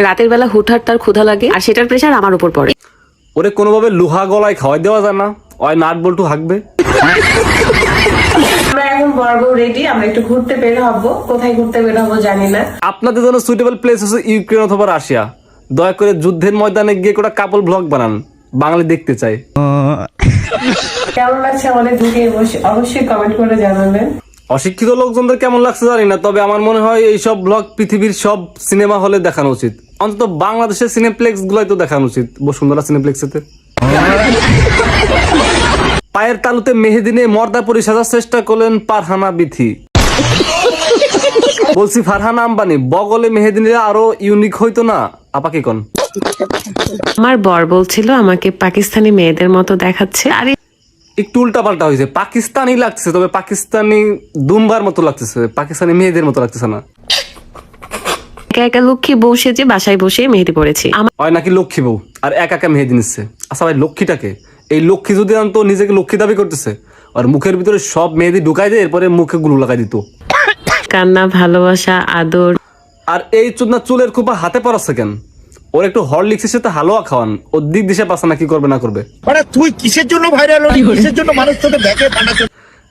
রাতের বেলা হুটহাট তার ক্ষুধা লাগে আর সেটার প্রেশার আমার উপর পড়ে। ওরে কোনোভাবে লোহা গলায় খাওয়াই দেওয়া যায় না, ওই নাট বল্টু হাঁকবে। আমরা এখন বর্গ রেডি, আমরা একটু ঘুরতে বের হবো। কোথায় ঘুরতে বের হবো জানি না। আপনাদের জন্য সুইটেবল প্লেস হচ্ছে ইউক্রেন অথবা রাশিয়া। দয়া করে যুদ্ধের ময়দানে গিয়ে কোটা কাপল ব্লগ বানান, বাঙালি দেখতে চাই। কেমন লাগছে আমাদের ঢুকে অবশ্যই কমেন্ট করে জানাবেন। অশিক্ষিত লোকজনদের কেমন লাগছে জানি না, তবে আমার মনে হয় এইসব ব্লগ পৃথিবীর সব সিনেমা হলে দেখানো উচিত, অন্তত বাংলাদেশের সিনেপ্লেক্স গুলাই তো দেখানো উচিত, বসুন্ধরা সিনেপ্লেক্সেতে। পায়ের তালুতে মেহেদি নিয়ে মর্দাপুরি সাজার চেষ্টা করলেন ফারহানা বিথি। বলছি ফারহানা আম্বানি বগলে মেহেদি নিলে আরো ইউনিক হইতো না? আপাকে কোন আমার বর বলছিল আমাকে পাকিস্তানি মেয়েদের মতো দেখাচ্ছে, আরে একটু উল্টা পাল্টা হয়েছে, পাকিস্তানি লাগছে, তবে পাকিস্তানি দুম্বার মতো লাগতেছে, পাকিস্তানি মেয়েদের মতো লাগতেছে না। একা একা লক্ষ্মী বউ সেজে বাসায় বসে মেহেদি পড়েছি। হয় নাকি লক্ষ্মী বউ আর একা একা মেহেদি নিচ্ছে। আচ্ছা ভাই, লক্ষ্মীটাকে, এই লক্ষ্মী যদি আনতো নিজেকে লক্ষ্মী দাবি করতেছে, আর মুখের ভিতরে সব মেহেদি ঢুকাই দেয়, এরপরে মুখে গুলো লাগাই দিত। কান্না, ভালোবাসা, আদর। আর এই চুদনা চুলের খোপা হাতে পড়াচ্ছে কেন? ওর একটু হরলিক্সের সাথে হালুয়া খাওয়ান, ওর দিক দিশা পাচ্ছে না কি করবে না করবে। তুই কিসের জন্য ভাইরাল হলি, কিসের জন্য মানুষ তোকে দেখে?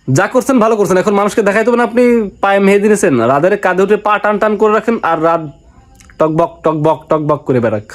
যা করছেন ভালো করছেন, এখন মানুষকে দেখাইতে হবে না আপনি পায়ে মেহেদি নিয়েছেন, রাধের কাঁধে উঠে পা টান টান করে রাখেন, আর রাত টকবক টকবক টকবক করে বেড়াক।